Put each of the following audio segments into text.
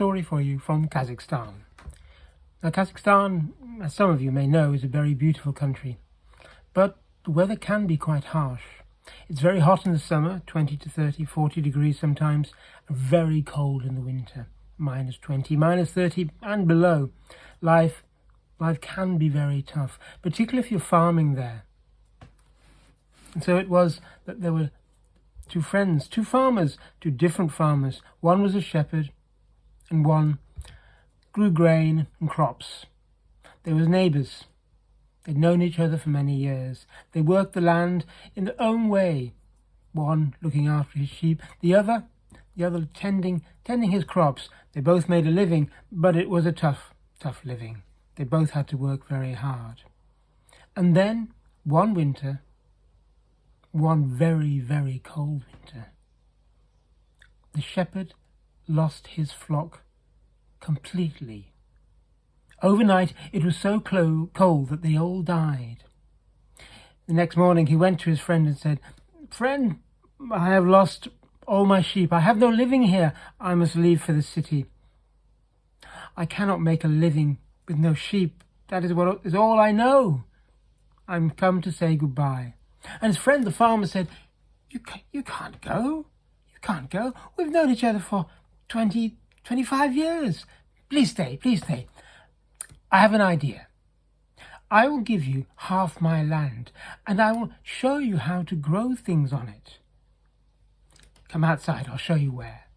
Story for you from Kazakhstan. Now, Kazakhstan, as some of you may know, is a very beautiful country, but the weather can be quite harsh. It's very hot in the summer, 20 to 30, 40 degrees sometimes, and very cold in the winter, minus 20, minus 30 and below. Life can be very tough, particularly if you're farming there. And so it was that there were two friends, two different farmers. One was a shepherd and one grew grain and crops. They were neighbours. They'd known each other for many years. They worked the land in their own way, one looking after his sheep, the other tending his crops. They both made a living, but it was a tough living. They both had to work very hard. And then, one winter, one very, very cold winter, the shepherd lost his flock completely. Overnight it was so cold that they all died. The next morning he went to his friend and said, "Friend, I have lost all my sheep. I have no living here. I must leave for the city. I cannot make a living with no sheep. That is all I know. I'm come to say goodbye." And his friend the farmer said, You can't go. You can't go. We've known each other for 25 years. Please stay, please stay. I have an idea. I will give you half my land, and I will show you how to grow things on it. Come outside, I'll show you where.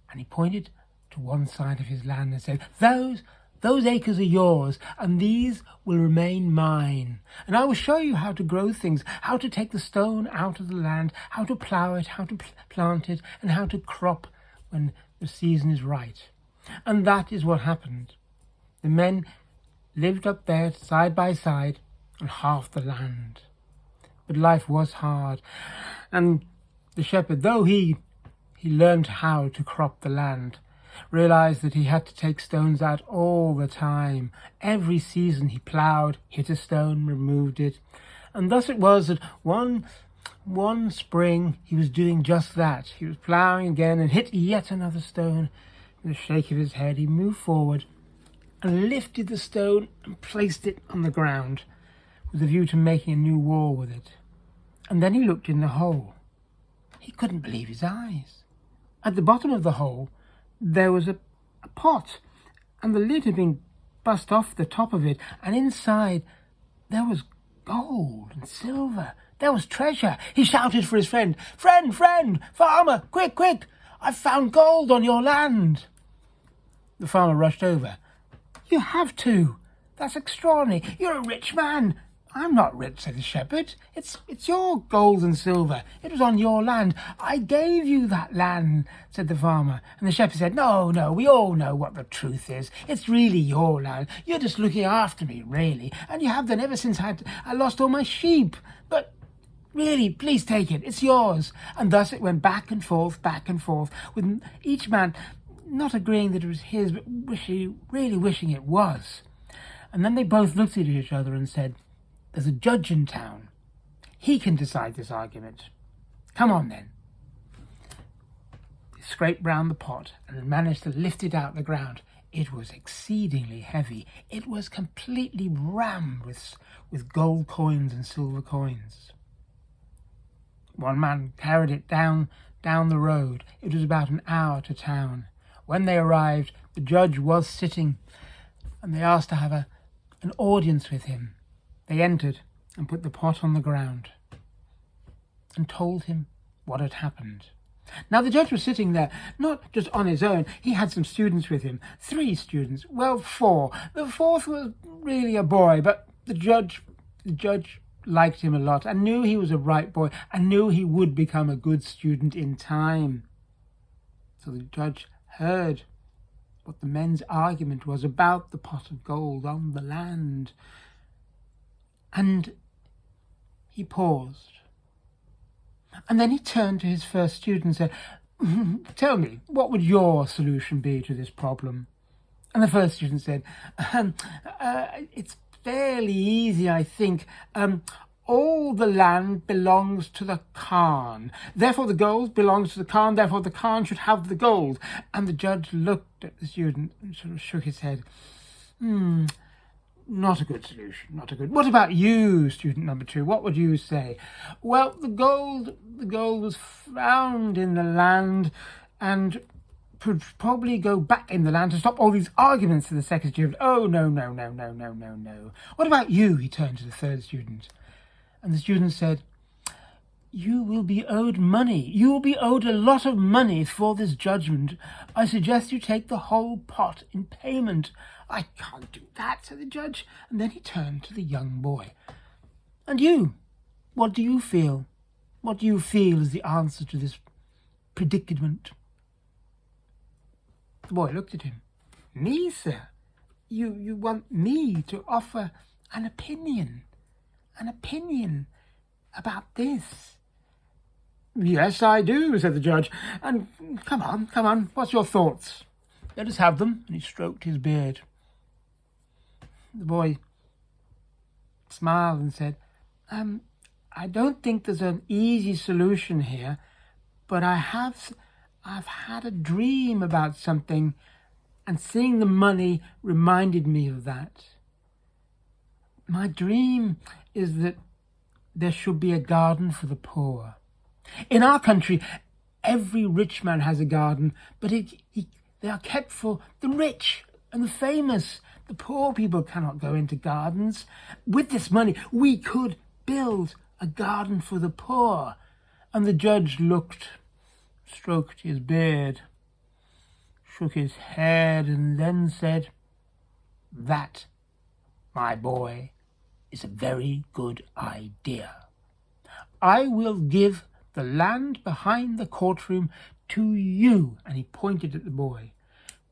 And he pointed to one side of his land and said, Those acres are yours, and these will remain mine. And I will show you how to grow things, how to take the stone out of the land, how to plough it, how to plant it, and how to crop when the season is right. And that is what happened. The men lived up there side by side on half the land. But life was hard, and the shepherd, though he learned how to crop the land, realized that he had to take stones out all the time. Every season he ploughed, hit a stone, removed it. And thus it was that one spring he was doing just that. He was ploughing again and hit yet another stone. With a shake of his head he moved forward and lifted the stone and placed it on the ground with a view to making a new wall with it. And then he looked in the hole. He couldn't believe his eyes. At the bottom of the hole there was a pot, and the lid had been bust off the top of it, and inside there was gold and silver. There was treasure. He shouted for his friend, Friend, farmer, quick, I've found gold on your land." The farmer rushed over. "You have to. That's extraordinary. You're a rich man." "I'm not rich," said the shepherd. It's your gold and silver. It was on your land. I gave you that land," said the farmer. And the shepherd said, No, we all know what the truth is. It's really your land. You're just looking after me, really. And you have done ever since I lost all my sheep. But really, please take it. It's yours." And thus it went back and forth, with each man not agreeing that it was his, but really wishing it was. And then they both looked at each other and said, "There's a judge in town. He can decide this argument. Come on then." They scraped round the pot and managed to lift it out the ground. It was exceedingly heavy. It was completely rammed with gold coins and silver coins. One man carried it down the road. It was about an hour to town. When they arrived, the judge was sitting, and they asked to have an audience with him. They entered and put the pot on the ground and told him what had happened. Now the judge was sitting there, not just on his own. He had some students with him, 3 students, well, 4. The 4th was really a boy, but the judge liked him a lot and knew he was a bright boy and knew he would become a good student in time. So the judge heard what the men's argument was about the pot of gold on the land. And he paused. And then he turned to his first student and said, "Tell me, what would your solution be to this problem?" And the first student said, "It's fairly easy, I think. all the land belongs to the Khan. Therefore the gold belongs to the Khan, therefore the Khan should have the gold. And the judge looked at the student and sort of shook his head. Not a good solution, not a good. What about you, student number 2? What would you say? Well, the gold was found in the land and could probably go back in the land to stop all these arguments, to the second student. Oh, no. What about you? He turned to the third student. And the student said, you will be owed money. You will be owed a lot of money for this judgment. I suggest you take the whole pot in payment. I can't do that, said the judge. And then he turned to the young boy. And you, what do you feel? What do you feel is the answer to this predicament? The boy looked at him. Me, sir? You want me to offer an opinion about this? Yes, I do, said the judge. And come on, what's your thoughts? Let us have them. And he stroked his beard. The boy smiled and said, I don't think there's an easy solution here, but I've had a dream about something, and seeing the money reminded me of that. My dream is that there should be a garden for the poor. In our country, every rich man has a garden, but they are kept for the rich and the famous. The poor people cannot go into gardens. With this money, we could build a garden for the poor. And the judge looked, stroked his beard, shook his head, and then said, that, my boy, is a very good idea. I will give the land behind the courtroom to you, and he pointed at the boy,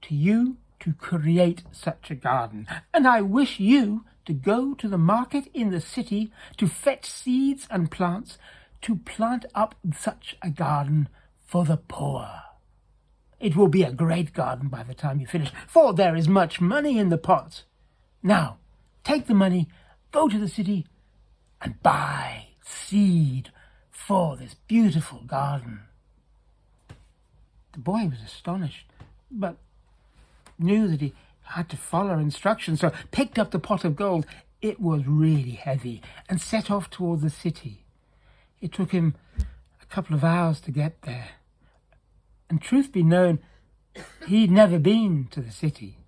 to you to create such a garden. And I wish you to go to the market in the city to fetch seeds and plants to plant up such a garden for the poor. It will be a great garden by the time you finish, for there is much money in the pot. Now, take the money, go to the city, and buy seed for this beautiful garden. The boy was astonished, but knew that he had to follow instructions, so picked up the pot of gold. It was really heavy, and set off toward the city. It took him a couple of hours to get there. And truth be known, he'd never been to the city.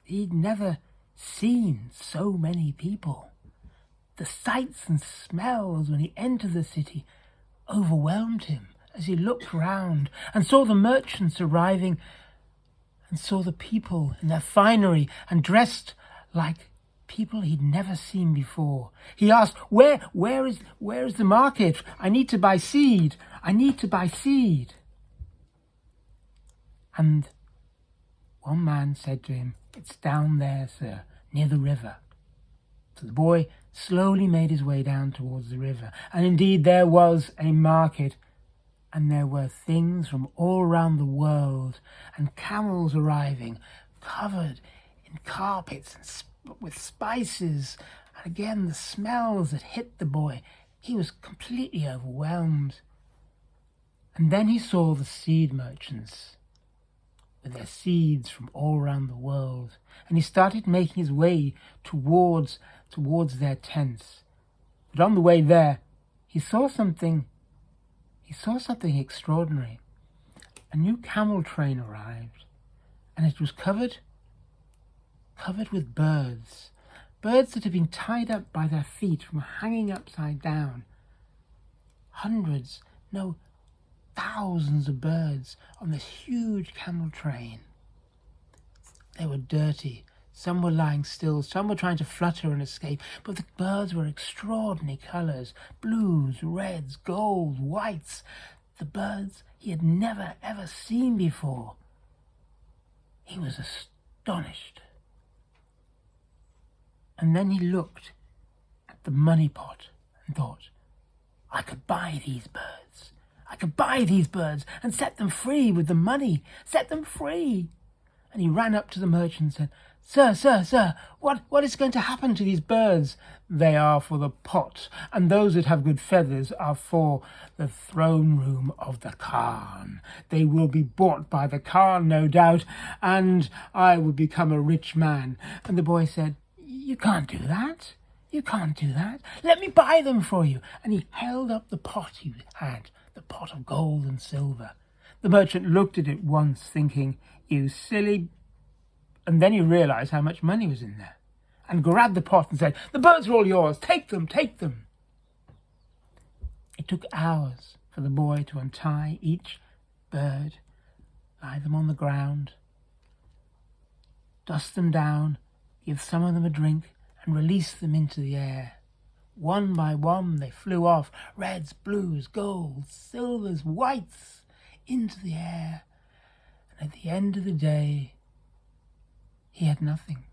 He'd never seen so many people. The sights and smells when he entered the city overwhelmed him as he looked round and saw the merchants arriving and saw the people in their finery and dressed like people he'd never seen before. He asked, where is the market? I need to buy seed. And one man said to him, it's down there, sir, near the river. So the boy slowly made his way down towards the river. And indeed there was a market, and there were things from all around the world, and camels arriving, covered in carpets and with spices. And again, the smells that hit the boy. He was completely overwhelmed. And then he saw the seed merchants with their seeds from all around the world. And he started making his way towards their tents. But on the way there, he saw something extraordinary. A new camel train arrived, and it was covered with birds that had been tied up by their feet from hanging upside down. Hundreds, no, thousands of birds on this huge camel train. They were dirty. Some were lying still, some were trying to flutter and escape, but the birds were extraordinary colours, blues, reds, golds, whites, the birds he had never ever seen before. He was astonished. And then he looked at the money pot and thought, I could buy these birds. I could buy these birds and set them free with the money. Set them free. And he ran up to the merchant and said, Sir, sir, sir, what is going to happen to these birds? They are for the pot, and those that have good feathers are for the throne room of the Khan. They will be bought by the Khan, no doubt, and I will become a rich man. And the boy said, you can't do that. You can't do that. Let me buy them for you. And he held up the pot he had, the pot of gold and silver. The merchant looked at it once, thinking, you silly... And then he realized how much money was in there and grabbed the pot and said, the birds are all yours. Take them, take them. It took hours for the boy to untie each bird, lie them on the ground, dust them down, give some of them a drink, and release them into the air. One by one they flew off, reds, blues, golds, silvers, whites, into the air. And at the end of the day, he had nothing.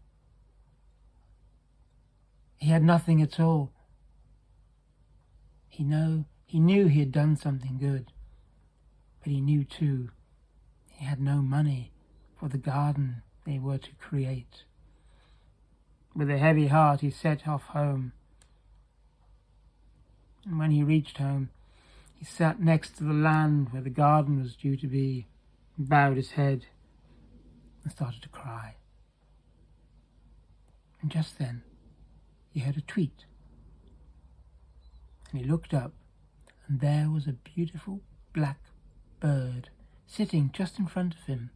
He had nothing at all. He knew he had done something good, but he knew too he had no money for the garden they were to create. With a heavy heart he set off home. And when he reached home, he sat next to the land where the garden was due to be, and bowed his head and started to cry. And just then, he heard a tweet. And he looked up, and there was a beautiful black bird sitting just in front of him.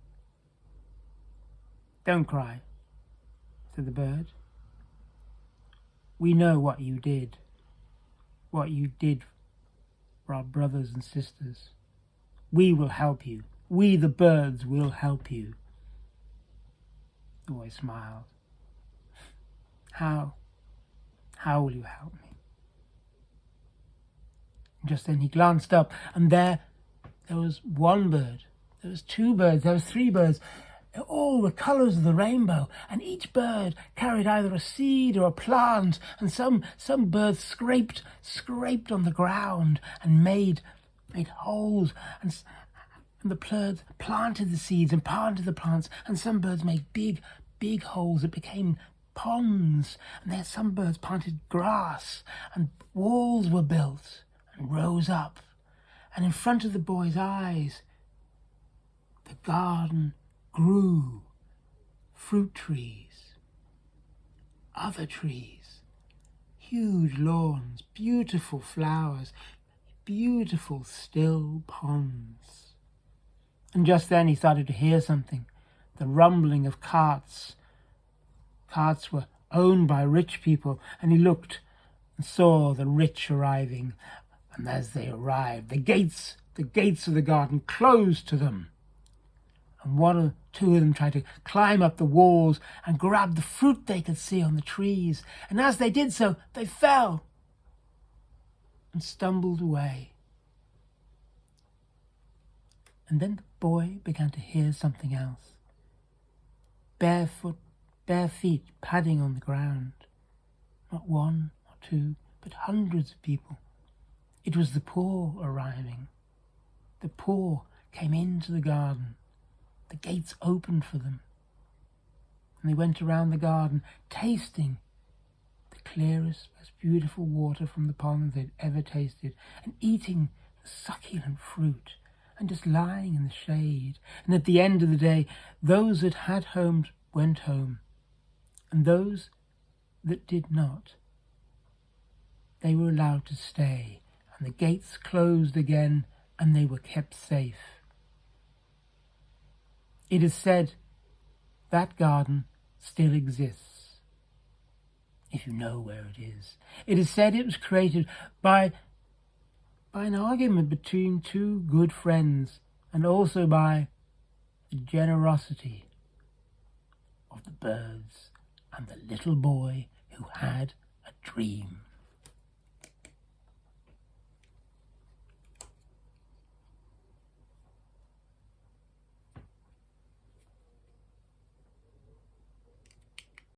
Don't cry, said the bird. We know what you did for our brothers and sisters. We will help you. We, the birds, will help you. The boy smiled. How will you help me? And just then he glanced up, and there was one bird, there was two birds, there was three birds, all the colours of the rainbow, and each bird carried either a seed or a plant, and some birds scraped on the ground and made holes, and the birds planted the seeds and planted the plants, and some birds made big holes that became ponds, and there some birds planted grass, and walls were built and rose up, and in front of the boy's eyes the garden grew fruit trees, other trees, huge lawns, beautiful flowers, beautiful still ponds. And just then he started to hear something, the rumbling of carts. Carts were owned by rich people, and he looked and saw the rich arriving. And as they arrived, the gates of the garden closed to them. And one or two of them tried to climb up the walls and grab the fruit they could see on the trees. And as they did so, they fell and stumbled away. And then the boy began to hear something else. Bare feet padding on the ground. Not one or two, but hundreds of people. It was the poor arriving. The poor came into the garden. The gates opened for them. And they went around the garden, tasting the clearest, most beautiful water from the pond they'd ever tasted, and eating the succulent fruit, and just lying in the shade. And at the end of the day, those that had homes went home, and those that did not, they were allowed to stay, and the gates closed again, and they were kept safe. It is said that garden still exists, if you know where it is. It is said it was created by an argument between two good friends, and also by the generosity of the birds and the little boy who had a dream.